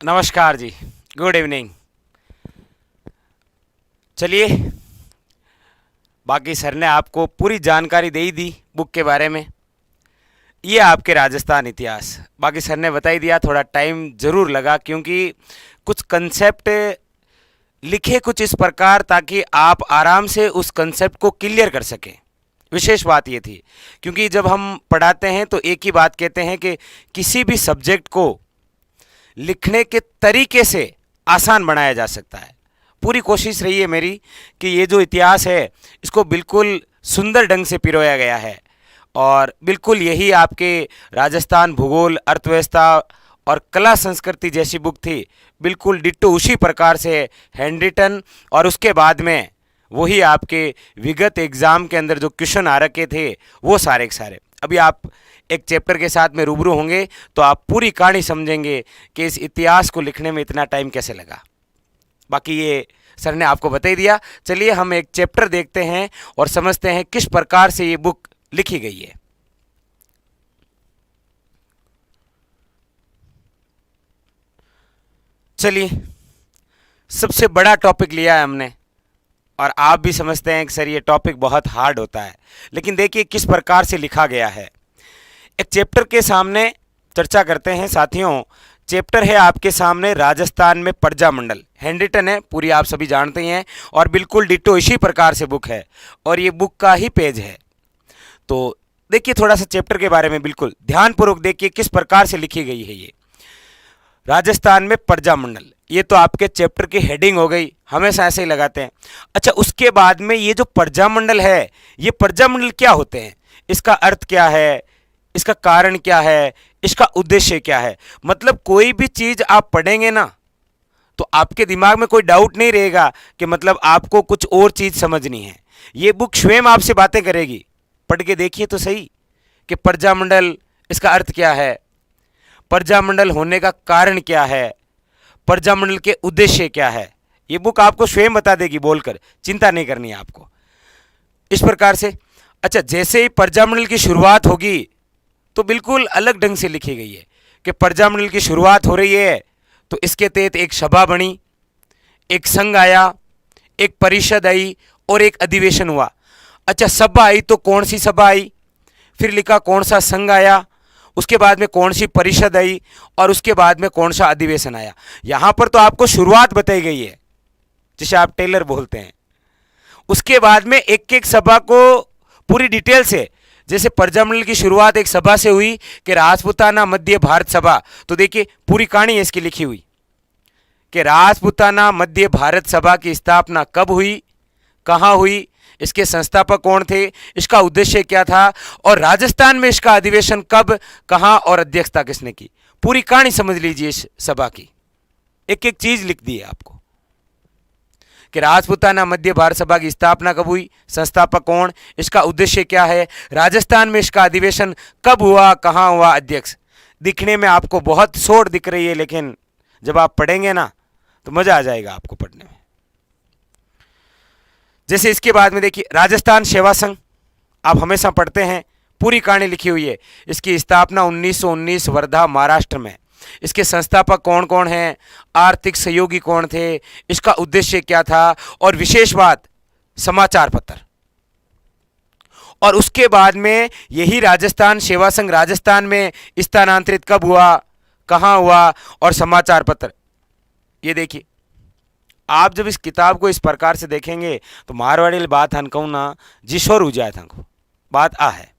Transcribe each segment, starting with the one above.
नमस्कार जी। Good evening. चलिए, बाकी सर ने आपको पूरी जानकारी दे ही दी बुक के बारे में। ये आपके राजस्थान इतिहास, बाकी सर ने बता ही दिया। थोड़ा टाइम ज़रूर लगा क्योंकि कुछ कंसेप्ट लिखे कुछ इस प्रकार ताकि आप आराम से उस कंसेप्ट को क्लियर कर सकें। विशेष बात ये थी क्योंकि जब हम पढ़ाते हैं तो एक ही बात कहते हैं कि किसी भी सब्जेक्ट को लिखने के तरीके से आसान बनाया जा सकता है। पूरी कोशिश रही है मेरी कि ये जो इतिहास है इसको बिल्कुल सुंदर ढंग से पिरोया गया है और बिल्कुल यही आपके राजस्थान भूगोल, अर्थव्यवस्था और कला संस्कृति जैसी बुक थी, बिल्कुल डिट्टो उसी प्रकार से हैंड रिटन। और उसके बाद में वही आपके विगत एग्ज़ाम के अंदर जो क्वेश्चन आ रखे थे वो सारे के सारे। अभी आप एक चैप्टर के साथ में रूबरू होंगे तो आप पूरी कहानी समझेंगे कि इस इतिहास को लिखने में इतना टाइम कैसे लगा। बाकी ये सर ने आपको बता ही दिया। चलिए हम एक चैप्टर देखते हैं और समझते हैं किस प्रकार से ये बुक लिखी गई है। चलिए, सबसे बड़ा टॉपिक लिया है हमने और आप भी समझते हैं कि सर ये टॉपिक बहुत हार्ड होता है, लेकिन देखिए किस प्रकार से लिखा गया है। एक चैप्टर के सामने चर्चा करते हैं साथियों। चैप्टर है आपके सामने राजस्थान में प्रजामंडल, हैंड रिटन है, पूरी आप सभी जानते हैं और बिल्कुल डिट्टो इसी प्रकार से बुक है और ये बुक का ही पेज है। तो देखिए थोड़ा सा चैप्टर के बारे में बिल्कुल ध्यानपूर्वक देखिए किस प्रकार से लिखी गई है ये। राजस्थान में प्रजामंडल, ये तो आपके चैप्टर की हेडिंग हो गई, हमेशा ऐसे ही लगाते हैं। अच्छा, उसके बाद में ये जो प्रजामंडल है, ये प्रजामंडल क्या होते हैं, इसका अर्थ क्या है, इसका कारण क्या है, इसका उद्देश्य क्या है। मतलब कोई भी चीज़ आप पढ़ेंगे ना तो आपके दिमाग में कोई डाउट नहीं रहेगा कि मतलब आपको कुछ और चीज़ समझनी है। ये बुक स्वयं आपसे बातें करेगी। पढ़ के देखिए तो सही कि प्रजामंडल इसका अर्थ क्या है, प्रजामंडल होने का कारण क्या है, प्रजामंडल के उद्देश्य क्या है। ये बुक आपको स्वयं बता देगी बोलकर, चिंता नहीं करनी है आपको इस प्रकार से। अच्छा, जैसे ही प्रजामंडल की शुरुआत होगी तो बिल्कुल अलग ढंग से लिखी गई है कि प्रजामंडल की शुरुआत हो रही है तो इसके तहत एक सभा बनी, एक संघ आया, एक परिषद आई और एक अधिवेशन हुआ। अच्छा, सभा आई तो कौन सी सभा आई, फिर लिखा कौन सा संघ आया, उसके बाद में कौन सी परिषद आई और उसके बाद में कौन सा अधिवेशन आया। यहां पर तो आपको शुरुआत बताई गई है जिसे आप टेलर बोलते हैं। उसके बाद में एक एक सभा को पूरी डिटेल से, जैसे प्रजामंडल की शुरुआत एक सभा से हुई कि राजपूताना मध्य भारत सभा, तो देखिए पूरी कहानी है इसकी लिखी हुई कि राजपूताना मध्य भारत सभा की स्थापना कब हुई, कहाँ हुई, इसके संस्थापक कौन थे, इसका उद्देश्य क्या था और राजस्थान में इसका अधिवेशन कब, कहाँ और अध्यक्षता किसने की। पूरी कहानी समझ लीजिए इस सभा की, एक एक चीज लिख दी है आपको कि राजपूताना मध्य भारत सभा की स्थापना कब हुई, संस्थापक कौन, इसका उद्देश्य क्या है, राजस्थान में इसका अधिवेशन कब हुआ, कहाँ हुआ, अध्यक्ष। दिखने में आपको बहुत शॉर्ट दिख रही है लेकिन जब आप पढ़ेंगे ना तो मजा आ जाएगा आपको पढ़ने में। जैसे इसके बाद में देखिए राजस्थान सेवा संघ, आप हमेशा पढ़ते हैं, पूरी कहानी लिखी हुई है। इसकी स्थापना 1919 वर्धा महाराष्ट्र में। इसके संस्थापक कौन कौन हैं, आर्थिक सहयोगी कौन थे, इसका उद्देश्य क्या था और विशेष बात समाचार पत्र। और उसके बाद में यही राजस्थान सेवा संघ राजस्थान में स्थानांतरित कब हुआ, कहाँ हुआ और समाचार पत्र। ये देखिए आप जब इस किताब को इस प्रकार से देखेंगे तो मारवाड़ी बात हन कहूँ ना जिशोर हो जाए था बात आ है।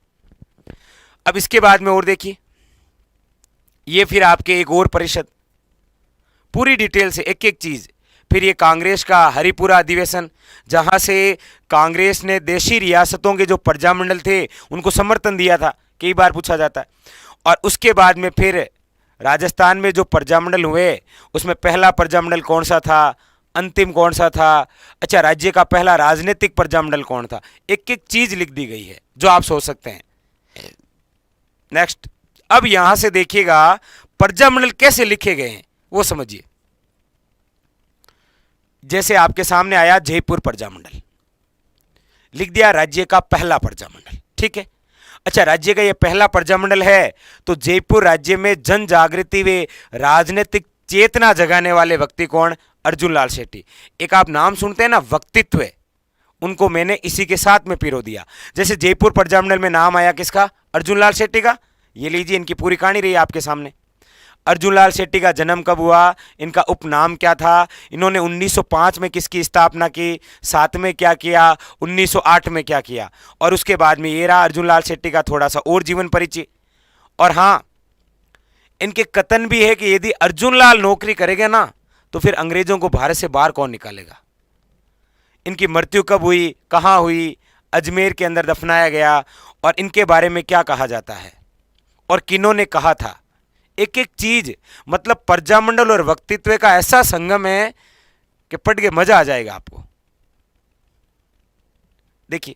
अब इसके बाद में और देखिए, ये फिर आपके एक और परिषद, पूरी डिटेल से एक एक चीज़। फिर ये कांग्रेस का हरिपुरा अधिवेशन, जहाँ से कांग्रेस ने देशी रियासतों के जो प्रजामंडल थे उनको समर्थन दिया था, कई बार पूछा जाता है। और उसके बाद में फिर राजस्थान में जो प्रजामंडल हुए उसमें पहला प्रजामंडल कौन सा था, अंतिम कौन सा था। अच्छा, राज्य का पहला राजनीतिक प्रजामंडल कौन था। एक एक चीज़ लिख दी गई है जो आप सोच सकते हैं। नेक्स्ट, अब यहां से देखिएगा प्रजामंडल कैसे लिखे गए हैं वो समझिए। जैसे आपके सामने आया जयपुर प्रजामंडल, लिख दिया राज्य का पहला प्रजामंडल, ठीक है। अच्छा, राज्य का ये पहला प्रजामंडल है तो जयपुर राज्य में जन जागृति व राजनीतिक चेतना जगाने वाले व्यक्ति कौन? अर्जुन लाल शेट्टी। एक आप नाम सुनते हैं ना, व्यक्तित्व, उनको मैंने इसी के साथ में पिरो दिया। जैसे जयपुर प्रजामंडल में नाम आया किसका? अर्जुन लाल शेट्टी का। ये लीजिए, इनकी पूरी कहानी रही आपके सामने। अर्जुन लाल शेट्टी का जन्म कब हुआ? इनका उपनाम क्या था? इन्होंने 1905 में किसकी स्थापना की? 7 में क्या किया? 1908 में क्या किया? और उसके बाद में ये रहा अर्जुन लाल शेट्टी का थोड़ा सा और जीवन परिचय। और हाँ, इनके कथन भी है कि यदि अर्जुन लाल नौकरी करेगा ना तो फिर अंग्रेजों को भारत से बाहर कौन निकालेगा। इनकी मृत्यु कब हुई, कहाँ हुई? अजमेर के अंदर दफनाया गया। और इनके बारे में क्या कहा जाता है और किन्होंने कहा था, एक एक चीज, मतलब प्रजामंडल और व्यक्तित्व का ऐसा संगम है कि पढ़ के मजा आ जाएगा आपको। देखिए,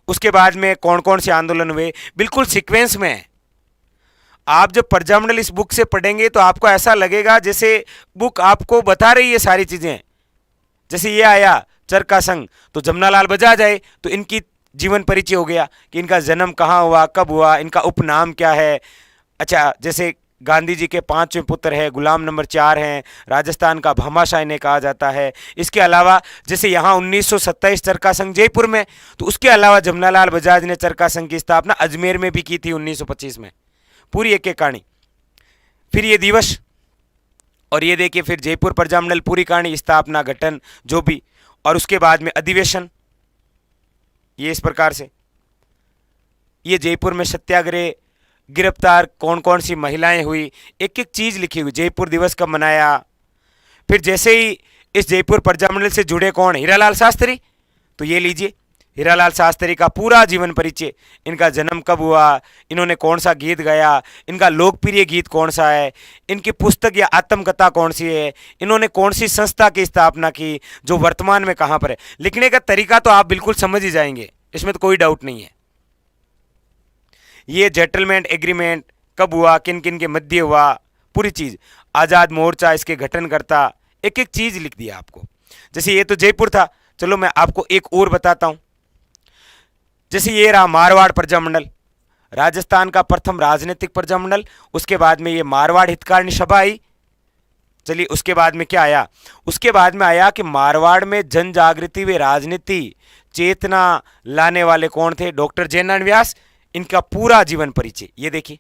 उसके बाद में कौन कौन से आंदोलन हुए, बिल्कुल सीक्वेंस में है। आप जब प्रजामंडल इस बुक से पढ़ेंगे तो आपको ऐसा लगेगा जैसे बुक आपको बता रही है सारी चीजें। जैसे ये आया चरखा संघ, तो जमनालाल बजाज आए, तो इनकी जीवन परिचय हो गया कि इनका जन्म कहाँ हुआ, कब हुआ, इनका उपनाम क्या है। अच्छा, जैसे गांधी जी के 5वें पुत्र है, गुलाम नंबर 4 हैं, राजस्थान का भामाशाह इन्हें कहा जाता है। इसके अलावा जैसे यहाँ 1927 चरखा संघ जयपुर में, तो उसके अलावा जमनालाल बजाज ने चरखा संघ की स्थापना अजमेर में भी की थी 1925 में। पूरी एक एक कहानी। फिर ये दिवस, और ये देखिए फिर जयपुर प्रजामंडल, पूरी कहानी, स्थापना, गठन, जो भी। और उसके बाद में अधिवेशन, ये इस प्रकार से। ये जयपुर में सत्याग्रह, गिरफ्तार कौन कौन सी महिलाएं हुई, एक एक चीज लिखी हुई। जयपुर दिवस कब मनाया। फिर जैसे ही इस जयपुर प्रजामंडल से जुड़े कौन? हीरालाल शास्त्री। तो ये लीजिए, हीरालाल शास्त्री का पूरा जीवन परिचय, इनका जन्म कब हुआ, इन्होंने कौन सा गीत गाया, इनका लोकप्रिय गीत कौन सा है, इनकी पुस्तक या आत्मकथा कौन सी है, इन्होंने कौन सी संस्था की स्थापना की जो वर्तमान में कहाँ पर है। लिखने का तरीका तो आप बिल्कुल समझ ही जाएंगे, इसमें तो कोई डाउट नहीं है। ये जेटलमेंट एग्रीमेंट कब हुआ, किन किन के मध्य हुआ, पूरी चीज। आज़ाद मोर्चा, इसके गठनकर्ता, एक एक चीज लिख दिया आपको। जैसे ये तो जयपुर था, चलो मैं आपको एक और बताता हूं। जैसे ये रहा मारवाड़ प्रजामंडल, राजस्थान का प्रथम राजनीतिक प्रजामंडल। उसके बाद में ये मारवाड़ हितकारिणी सभा आई। चलिए, उसके बाद में क्या आया? उसके बाद में आया कि मारवाड़ में जन जागृति व राजनीति चेतना लाने वाले कौन थे? डॉक्टर जयनारायण व्यास। इनका पूरा जीवन परिचय ये देखिए,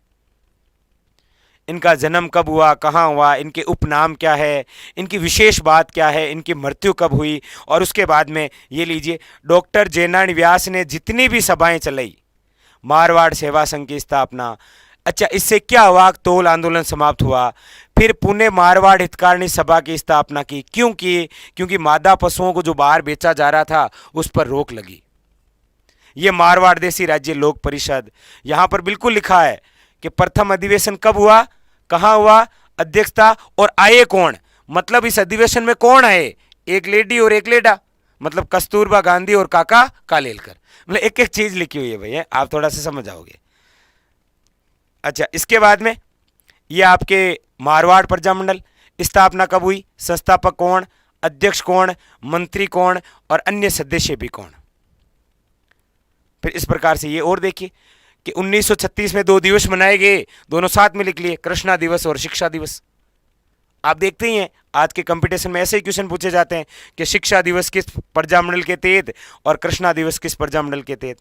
इनका जन्म कब हुआ, कहाँ हुआ, इनके उपनाम क्या है, इनकी विशेष बात क्या है, इनकी मृत्यु कब हुई। और उसके बाद में ये लीजिए, डॉक्टर जयनारायण व्यास ने जितनी भी सभाएं चलाई, मारवाड़ सेवा संघ की स्थापना। अच्छा, इससे क्या हुआ? तोल आंदोलन समाप्त हुआ। फिर पुणे मारवाड़ हितकारिणी सभा की स्थापना की। क्यों की? क्योंकि मादा पशुओं को जो बाहर बेचा जा रहा था उस पर रोक लगी। ये मारवाड़ देसी राज्य लोक परिषद, यहां पर बिल्कुल लिखा है कि प्रथम अधिवेशन कब हुआ, कहां हुआ, अध्यक्षता, और आए कौन। मतलब इस अधिवेशन में कौन आए? एक लेडी और एक लेडा, मतलब कस्तूरबा गांधी और काका कालेलकर। मतलब एक एक चीज लिखी हुई है भैया, आप थोड़ा सा समझ आओगे। अच्छा, इसके बाद में ये आपके मारवाड़ प्रजामंडल स्थापना कब हुई, संस्थापक कौन, अध्यक्ष कौन, मंत्री कौन, और अन्य सदस्य भी कौन। फिर इस प्रकार से ये और देखिए कि 1936 में 2 दिवस मनाए गए, दोनों साथ में लिख लिए, कृष्णा दिवस और शिक्षा दिवस। आप देखते ही हैं आज के कंपटीशन में ऐसे ही क्वेश्चन पूछे जाते हैं कि शिक्षा दिवस किस प्रजामंडल के तहत और कृष्णा दिवस किस प्रजामंडल के तहत।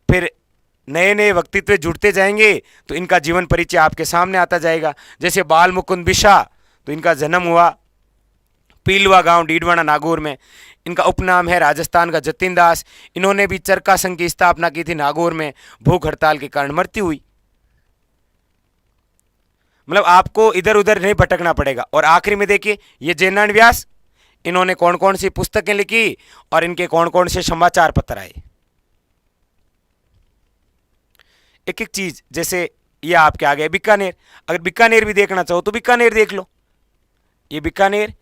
फिर नए नए व्यक्तित्व जुड़ते जाएंगे तो इनका जीवन परिचय आपके सामने आता जाएगा। जैसे बाल मुकुंद बिशा, तो इनका जन्म हुआ पीलवा गांव डीडवाना नागौर में। इनका उपनाम है राजस्थान का जतिन दास। इन्होंने भी चरखा संघ की स्थापना की थी नागौर में, भूख हड़ताल के कारण मृत्यु हुई। मतलब आपको इधर उधर नहीं भटकना पड़ेगा। और आखिरी में देखिए, ये जयनारायण व्यास, इन्होंने कौन कौन सी पुस्तकें लिखी और इनके कौन कौन से समाचार पत्र आए, एक एक चीज। जैसे ये आपके आगे बीकानेर, अगर बीकानेर भी देखना चाहो तो बीकानेर देख लो। ये बीकानेर,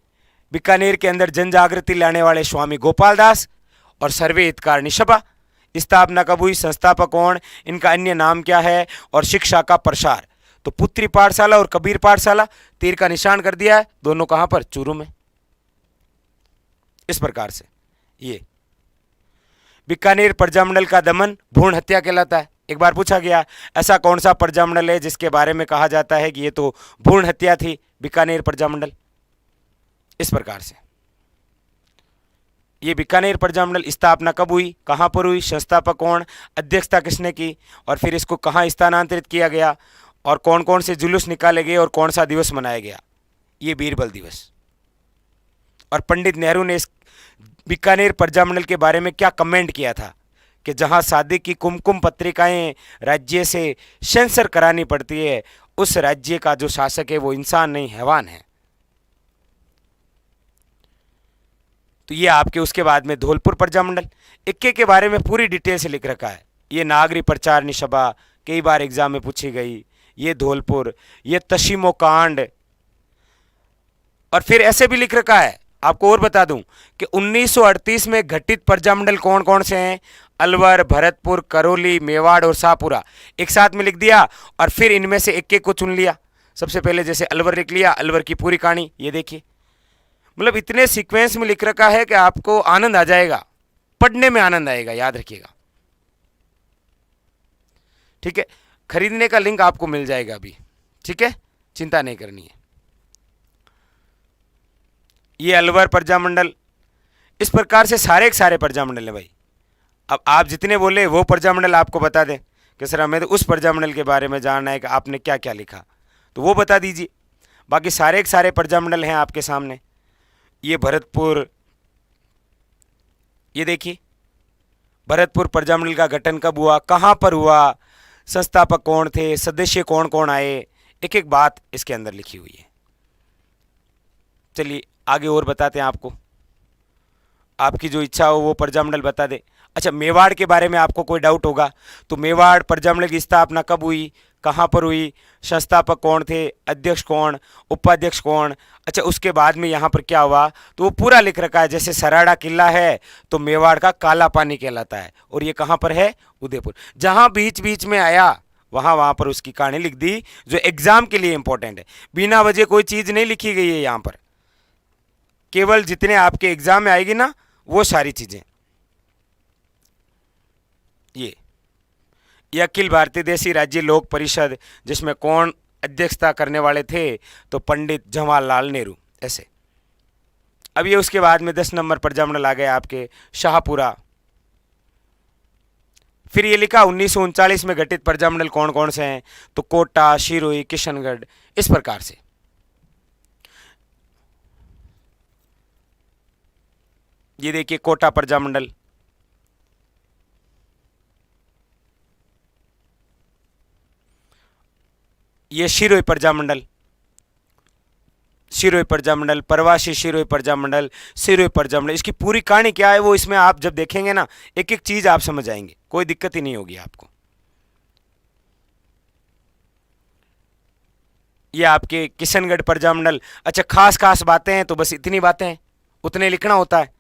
बीकानेर के अंदर जन जागृति लाने वाले स्वामी गोपाल दास और सर्वे हितकारिणी सभा। स्थापना कब हुई, संस्थापक कौन, इनका अन्य नाम क्या है, और शिक्षा का प्रसार। तो पुत्री पाठशाला और कबीर पाठशाला, तीर का निशान कर दिया है, दोनों कहां पर, चूरू में। इस प्रकार से ये बीकानेर प्रजामंडल का दमन भ्रूण हत्या कहलाता है। एक बार पूछा गया, ऐसा कौन सा प्रजामंडल है जिसके बारे में कहा जाता है कि ये तो भ्रूण हत्या थी, बीकानेर प्रजामंडल। इस प्रकार से ये बीकानेर प्रजामंडल स्थापना कब हुई, कहाँ पर हुई, संस्थापक कौन, अध्यक्षता किसने की, और फिर इसको कहाँ स्थानांतरित किया गया, और कौन कौन से जुलूस निकाले गए, और कौन सा दिवस मनाया गया, ये बीरबल दिवस। और पंडित नेहरू ने इस बीकानेर प्रजामंडल के बारे में क्या कमेंट किया था कि जहां शादी की कुमकुम पत्रिकाएं राज्य से सेंसर करानी पड़ती है, उस राज्य का जो शासक है वो इंसान नहीं हैवान है। तो ये आपके उसके बाद में धौलपुर प्रजामंडल, इक्के के बारे में पूरी डिटेल से लिख रखा है। ये नागरी प्रचार निसभा कई बार एग्जाम में पूछी गई, ये धौलपुर, ये तशीमो कांड, और फिर ऐसे भी लिख रखा है। आपको और बता दूं कि 1938 में घटित प्रजामंडल कौन कौन से हैं, अलवर, भरतपुर, करौली, मेवाड़ और शाहपुरा, एक साथ में लिख दिया, और फिर इनमें से एक एक को चुन लिया। सबसे पहले जैसे अलवर लिख लिया, अलवर की पूरी कहानी ये देखिए, मतलब इतने सीक्वेंस में लिख रखा है कि आपको आनंद आ जाएगा, पढ़ने में आनंद आएगा, याद रखिएगा। ठीक है, खरीदने का लिंक आपको मिल जाएगा अभी, ठीक है, चिंता नहीं करनी है। ये अलवर प्रजामंडल, इस प्रकार से सारे के सारे प्रजामंडल है भाई। अब आप जितने बोले वो प्रजामंडल आपको बता दें कि सर हमें तो उस प्रजामंडल के बारे में जानना है कि आपने क्या क्या लिखा, तो वो बता दीजिए। बाकी सारे के सारे प्रजामंडल हैं आपके सामने। ये भरतपुर, ये देखिए भरतपुर प्रजामंडल का गठन कब हुआ, कहाँ पर हुआ, संस्थापक कौन थे, सदस्य कौन कौन आए, एक एक बात इसके अंदर लिखी हुई है। चलिए आगे और बताते हैं आपको, आपकी जो इच्छा हो वो प्रजामंडल बता दे। अच्छा, मेवाड़ के बारे में आपको कोई डाउट होगा तो मेवाड़ प्रजामंडल की स्थापना कब हुई, कहाँ पर हुई, संस्थापक कौन थे, अध्यक्ष कौन, उपाध्यक्ष कौन, अच्छा उसके बाद में यहाँ पर क्या हुआ, तो वो पूरा लिख रखा है। जैसे सराड़ा किला है तो मेवाड़ का काला पानी कहलाता है, और ये कहाँ पर है, उदयपुर। जहाँ बीच बीच में आया वहाँ पर उसकी कहानी लिख दी, जो एग्जाम के लिए इंपॉर्टेंट है। बिना वजह कोई चीज़ नहीं लिखी गई है यहाँ पर, केवल जितने आपके एग्जाम में आएगी ना वो सारी चीजें। ये अखिल भारतीय देशी राज्य लोक परिषद, जिसमें कौन अध्यक्षता करने वाले थे, तो पंडित जवाहरलाल नेहरू। ऐसे अब ये उसके बाद में 10 नंबर प्रजामंडल आ गए आपके शाहपुरा। फिर ये लिखा 1939 में गठित प्रजामंडल कौन कौन से हैं, तो कोटा, शिरोई, किशनगढ़, इस प्रकार से। ये देखिए कोटा प्रजामंडल, ये शिरोई प्रजामंडल, शिरोई प्रजामंडल, प्रवासी शिरोई प्रजामंडल, शिरोई प्रजामंडल, इसकी पूरी कहानी क्या है वो इसमें आप जब देखेंगे ना एक एक चीज आप समझ आएंगे, कोई दिक्कत ही नहीं होगी आपको। ये आपके किशनगढ़ प्रजामंडल। अच्छा, खास खास बातें हैं तो बस इतनी बातें हैं, उतने लिखना होता है।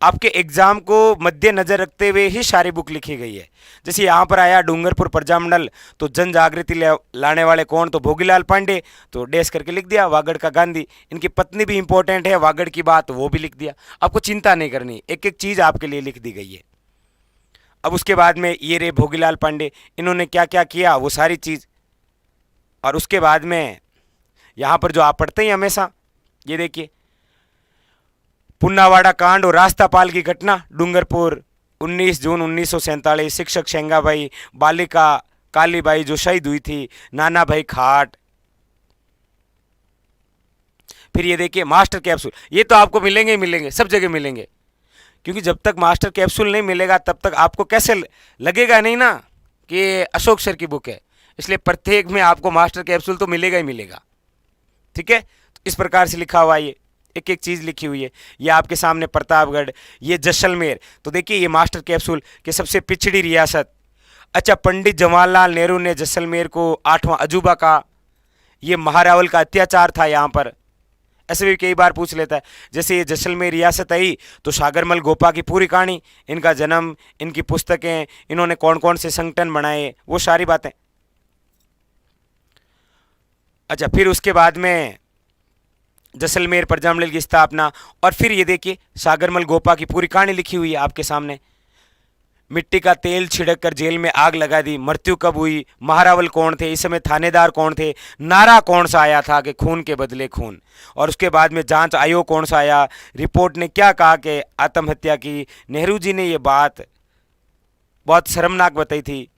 आपके एग्जाम को मद्देनजर रखते हुए ही सारी बुक लिखी गई है। जैसे यहाँ पर आया डूंगरपुर प्रजामंडल, तो जन जागृति लाने वाले कौन, तो भोगीलाल पांडे, तो डैश करके लिख दिया। वागड़ का गांधी, इनकी पत्नी भी इंपॉर्टेंट है, वागड़ की बात वो भी लिख दिया। आपको चिंता नहीं करनी, एक एक चीज़ आपके लिए लिख दी गई है। अब उसके बाद में ये रे भोगीलाल पांडे, इन्होंने क्या क्या किया वो सारी चीज़। और उसके बाद में यहाँ पर जो आप पढ़ते हैं हमेशा, ये देखिए पुन्नावाड़ा कांड और रास्तापाल की घटना, डूंगरपुर 19 जून 1947, शिक्षक शेंगाबाई, बालिका कालीबाई जो शहीद हुई थी, नाना भाई खाट। फिर ये देखिए मास्टर कैप्सूल, ये तो आपको मिलेंगे ही मिलेंगे, सब जगह मिलेंगे, क्योंकि जब तक मास्टर कैप्सूल नहीं मिलेगा तब तक आपको कैसे लगेगा नहीं ना कि अशोक सर की बुक है। इसलिए प्रत्येक में आपको मास्टर कैप्सूल तो मिलेगा ही मिलेगा। ठीक है, तो इस प्रकार से लिखा हुआ ये एक एक चीज़ लिखी हुई है। ये आपके सामने प्रतापगढ़, ये जैसलमेर, तो देखिए ये मास्टर कैप्सूल कि सबसे पिछड़ी रियासत। अच्छा, पंडित जवाहरलाल नेहरू ने जैसलमेर को 8वां अजूबा कहा। ये महारावल का अत्याचार था यहाँ पर, ऐसे भी कई बार पूछ लेता है। जैसे ये जैसलमेर रियासत आई तो सागरमल गोपा की पूरी कहानी, इनका जन्म, इनकी पुस्तकें, इन्होंने कौन कौन से संगठन बनाए, वो सारी बातें। अच्छा, फिर उसके बाद में जैसलमेर प्रजामंडल की स्थापना, और फिर ये देखिए सागरमल गोपा की पूरी कहानी लिखी हुई है आपके सामने। मिट्टी का तेल छिड़क कर जेल में आग लगा दी, मृत्यु कब हुई, महारावल कौन थे, इस समय थानेदार कौन थे, नारा कौन सा आया था कि खून के बदले खून, और उसके बाद में जांच आयोग कौन सा आया, रिपोर्ट ने क्या कहा कि आत्महत्या की, नेहरू जी ने ये बात बहुत शर्मनाक बताई थी।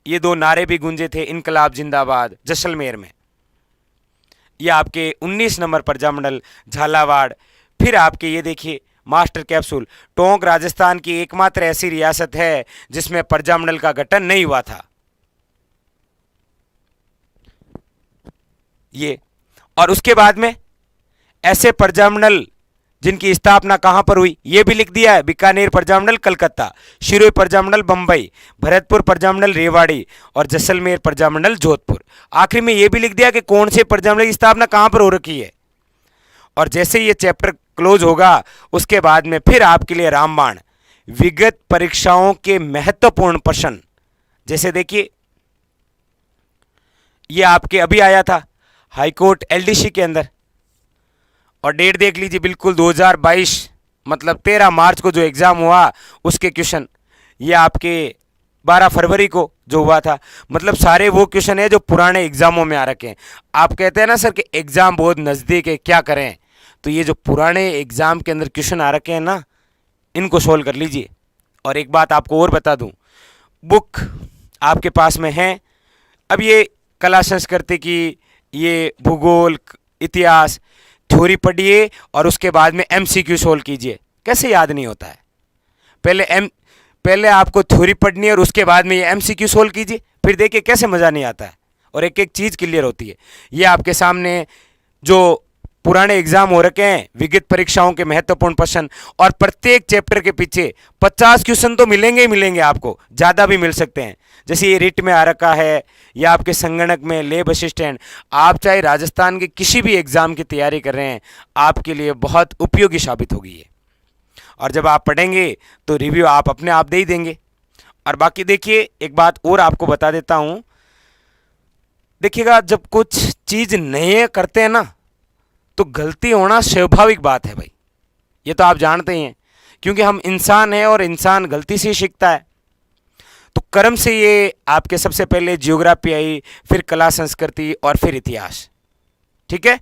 ये दो नारे भी गूंजे थे, इनकलाब जिंदाबाद, जैसलमेर में। ये आपके 19 नंबर प्रजामंडल झालावाड़। फिर आपके ये देखिए मास्टर कैप्सूल, टोंक राजस्थान की एकमात्र ऐसी रियासत है जिसमें प्रजामंडल का गठन नहीं हुआ था। ये और उसके बाद में ऐसे प्रजामंडल जिनकी स्थापना कहां पर हुई ये भी लिख दिया है, बीकानेर प्रजामंडल कलकत्ता, शिरोई प्रजामंडल बंबई, भरतपुर प्रजामंडल रेवाड़ी और जैसलमेर प्रजामंडल जोधपुर। आखिर में ये भी लिख दिया कि कौन से प्रजामंडल की स्थापना कहां पर हो रखी है। और जैसे ये चैप्टर क्लोज होगा उसके बाद में फिर आपके लिए रामबाण, विगत परीक्षाओं के महत्वपूर्ण प्रश्न। जैसे देखिए ये आपके अभी आया था हाईकोर्ट एलडीसी के अंदर, और डेट देख लीजिए बिल्कुल 2022, मतलब 13 मार्च को जो एग्ज़ाम हुआ उसके क्वेश्चन। ये आपके 12 फरवरी को जो हुआ था, मतलब सारे वो क्वेश्चन है जो पुराने एग्जामों में आ रखे हैं। आप कहते हैं ना सर कि एग्ज़ाम बहुत नज़दीक है, क्या करें, तो ये जो पुराने एग्ज़ाम के अंदर क्वेश्चन आ रखे हैं ना, इनको सोल्व कर लीजिए। और एक बात आपको और बता दूं, बुक आपके पास में है। अब ये कला संस्कृति की, ये भूगोल, इतिहास, थ्योरी पढ़िए और उसके बाद में एमसीक्यू सोल्व कीजिए। कैसे याद नहीं होता है, पहले आपको थ्योरी पढ़नी है और उसके बाद में ये एमसीक्यू सोल्व कीजिए, फिर देखिए कैसे मज़ा नहीं आता है और एक एक चीज़ क्लियर होती है। ये आपके सामने जो पुराने एग्जाम हो रखे हैं, विगत परीक्षाओं के महत्वपूर्ण प्रश्न, और प्रत्येक चैप्टर के पीछे 50 क्वेश्चन तो मिलेंगे ही मिलेंगे, आपको ज़्यादा भी मिल सकते हैं। जैसे ये रिट में आ रखा है या आपके संगणक में, लेब असिस्टेंट, आप चाहे राजस्थान के किसी भी एग्ज़ाम की तैयारी कर रहे हैं, आपके लिए बहुत उपयोगी साबित होगी ये। और जब आप पढ़ेंगे तो रिव्यू आप अपने आप दे ही देंगे। और बाकी देखिए एक बात और आपको बता देता हूँ, देखिएगा जब कुछ चीज़ नए करते हैं ना तो गलती होना स्वाभाविक बात है भाई, ये तो आप जानते ही हैं, क्योंकि हम इंसान हैं और इंसान गलती से ही सीखता है। तो क्रम से ये आपके सबसे पहले जियोग्राफी आई, फिर कला संस्कृति और फिर इतिहास, ठीक है।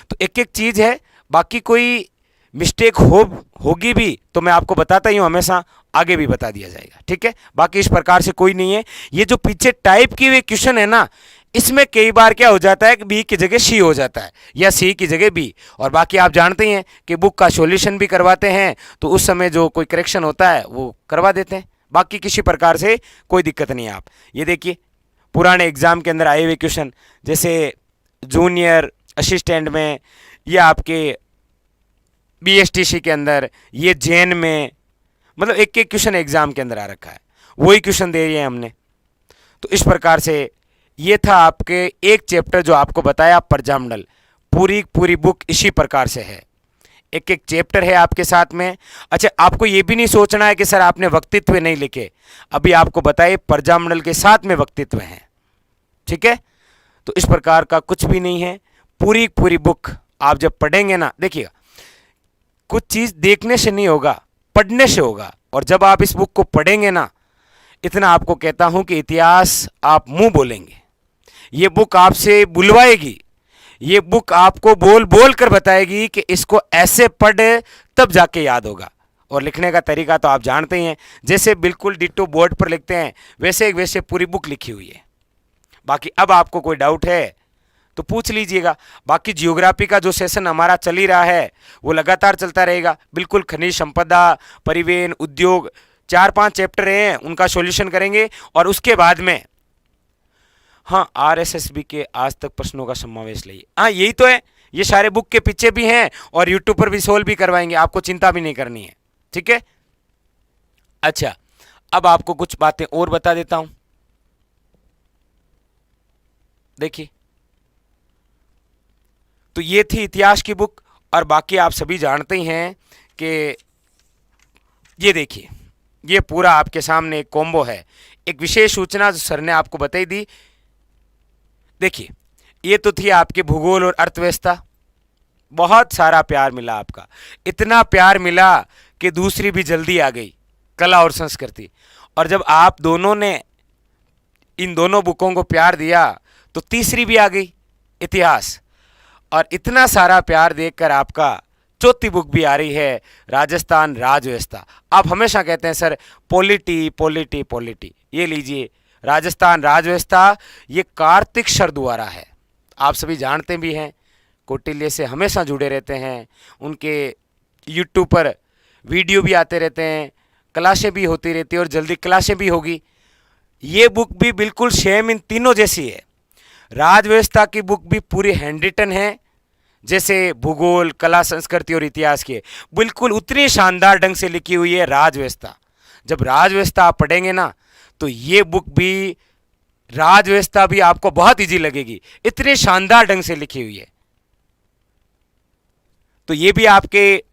तो एक एक चीज़ है, बाकी कोई मिस्टेक होगी भी तो मैं आपको बताता ही हूँ, हमेशा आगे भी बता दिया जाएगा, ठीक है। बाकी इस प्रकार से कोई नहीं है। ये जो पीछे टाइप की हुई क्वेश्चन है ना, इसमें कई बार क्या हो जाता है कि बी की जगह सी हो जाता है या सी की जगह बी। और बाकी आप जानते ही हैं कि बुक का सॉल्यूशन भी करवाते हैं, तो उस समय जो कोई करेक्शन होता है वो करवा देते हैं। बाकी किसी प्रकार से कोई दिक्कत नहीं है। आप ये देखिए पुराने एग्जाम के अंदर आए हुए क्वेश्चन, जैसे जूनियर असिस्टेंट में, या आपके बीएसटीसी के अंदर, ये जैन में, मतलब एक एक क्वेश्चन एग्जाम के अंदर आ रखा है, वही क्वेश्चन दे रही है हमने। तो इस प्रकार से ये था आपके एक चैप्टर जो आपको बताया प्रजामंडल। पूरी बुक इसी प्रकार से है, एक एक चैप्टर है आपके साथ में। अच्छा, आपको ये भी नहीं सोचना है कि सर आपने वक्तित्व नहीं लिखे, अभी आपको बताए प्रजामंडल के साथ में वक्तित्व हैं, ठीक है। तो इस प्रकार का कुछ भी नहीं है, पूरी बुक आप जब पढ़ेंगे ना, देखिएगा कुछ चीज़ देखने से नहीं होगा, पढ़ने से होगा। और जब आप इस बुक को पढ़ेंगे ना, इतना आपको कहता हूं कि इतिहास आप मुंह बोलेंगे, ये बुक आपसे बुलवाएगी, ये बुक आपको बोल बोल कर बताएगी कि इसको ऐसे पढ़ तब जाके याद होगा। और लिखने का तरीका तो आप जानते ही हैं, जैसे बिल्कुल डिट्टो बोर्ड पर लिखते हैं वैसे पूरी बुक लिखी हुई है। बाकी अब आपको कोई डाउट है तो पूछ लीजिएगा। बाकी जियोग्राफी का जो सेशन हमारा चल ही रहा है वो लगातार चलता रहेगा, बिल्कुल खनिज संपदा, परिवहन, उद्योग, 4-5 चैप्टर हैं, उनका सॉल्यूशन करेंगे। और उसके बाद में हाँ, आरएसएसबी के आज तक प्रश्नों का समावेश लाइए। हाँ, यही तो है, ये सारे बुक के पीछे भी हैं और यूट्यूब पर भी सोल्व भी करवाएंगे, आपको चिंता भी नहीं करनी है, ठीक है। अच्छा, अब आपको कुछ बातें और बता देता हूं। देखिए, तो ये थी इतिहास की बुक। और बाकी आप सभी जानते ही हैं कि ये देखिए, ये पूरा आपके सामने एक कॉम्बो है। एक विशेष सूचना जो सर ने आपको बताई दी, देखिए ये तो थी आपके भूगोल और अर्थव्यवस्था। बहुत सारा प्यार मिला आपका, इतना प्यार मिला कि दूसरी भी जल्दी आ गई। कला और संस्कृति। और जब आप दोनों ने इन दोनों बुकों को प्यार दिया तो तीसरी भी आ गई, इतिहास। और इतना सारा प्यार देखकर आपका चौथी बुक भी आ रही है, राजस्थान राजव्यवस्था। आप हमेशा कहते हैं सर पॉलिटी पॉलिटी पॉलिटी, ये लीजिए राजस्थान राजव्यवस्था, ये कार्तिक सरदुआरा है। आप सभी जानते भी हैं, कौटिल्य से हमेशा जुड़े रहते हैं, उनके यूट्यूब पर वीडियो भी आते रहते हैं, क्लासें भी होती रहती है और जल्दी क्लासें भी होगी। ये बुक भी बिल्कुल सेम इन तीनों जैसी है। राजव्यवस्था की बुक भी पूरी हैंड रिटन है, जैसे भूगोल, कला, संस्कृति और इतिहास की, बिल्कुल उतनी शानदार ढंग से लिखी हुई है राजव्यवस्था। जब राजव्यवस्था आप पढ़ेंगे ना तो ये बुक भी, राजव्यवस्था भी आपको बहुत इजी लगेगी, इतने शानदार ढंग से लिखी हुई है। तो ये भी आपके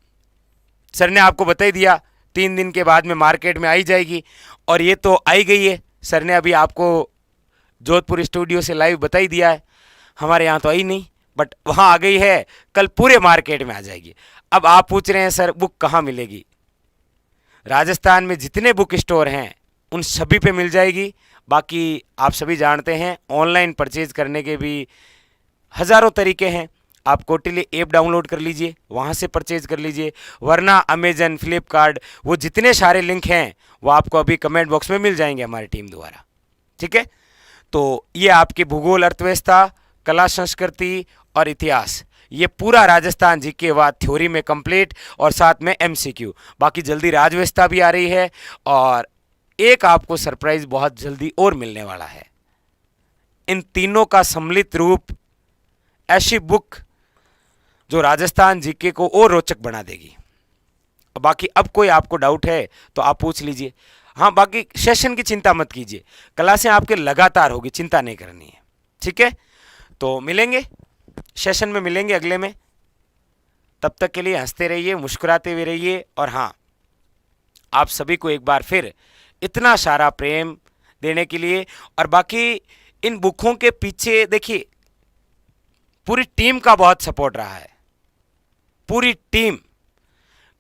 सर ने आपको बता ही दिया, 3 दिन के बाद में मार्केट में आई जाएगी। और ये तो आई गई है, सर ने अभी आपको जोधपुर स्टूडियो से लाइव बता ही दिया है। हमारे यहाँ तो आई नहीं, बट वहाँ आ गई है, कल पूरे मार्केट में आ जाएगी। अब आप पूछ रहे हैं सर बुक कहाँ मिलेगी? राजस्थान में जितने बुक स्टोर हैं उन सभी पे मिल जाएगी। बाकी आप सभी जानते हैं ऑनलाइन परचेज करने के भी हज़ारों तरीके हैं। आप कौटिल्य ऐप डाउनलोड कर लीजिए, वहाँ से परचेज कर लीजिए, वरना अमेजन, फ्लिपकार्ट, वो जितने सारे लिंक हैं वो आपको अभी कमेंट बॉक्स में मिल जाएंगे हमारी टीम द्वारा। ठीक है, तो ये आपकी भूगोल, अर्थव्यवस्था, कला, संस्कृति और इतिहास, ये पूरा राजस्थान जीके व थ्योरी में कंप्लीट और साथ में एमसीक्यू। बाकी जल्दी राजव्यवस्था भी आ रही है और एक आपको सरप्राइज बहुत जल्दी और मिलने वाला है। इन तीनों का सम्मिलित रूप, ऐसी बुक जो राजस्थान जीके को और रोचक बना देगी। बाकी अब कोई आपको डाउट है तो आप पूछ लीजिए। हाँ, बाकी सेशन की चिंता मत कीजिए, क्लासें आपके लगातार होगी, चिंता नहीं करनी है। ठीक है, तो मिलेंगे सेशन में, मिलेंगे अगले में। तब तक के लिए हंसते रहिए, मुस्कुराते हुए रहिए। और हाँ, आप सभी को एक बार फिर इतना सारा प्रेम देने के लिए, और बाकी इन बुकों के पीछे देखिए पूरी टीम का बहुत सपोर्ट रहा है। पूरी टीम,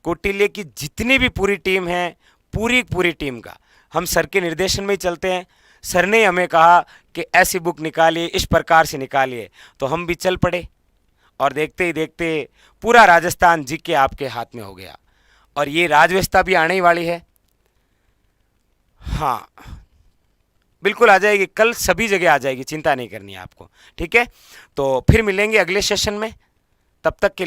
कौटिल्य की जितनी भी पूरी टीम है, पूरी टीम का, हम सर के निर्देशन में ही चलते हैं। सर ने हमें कहा कि ऐसी बुक निकालिए, इस प्रकार से निकालिए, तो हम भी चल पड़े। और देखते ही देखते पूरा राजस्थान जीके आपके हाथ में हो गया। और ये राजव्यवस्था भी आने ही वाली है। हाँ, बिल्कुल आ जाएगी, कल सभी जगह आ जाएगी, चिंता नहीं करनी है आपको। ठीक है, तो फिर मिलेंगे अगले सेशन में। तब तक के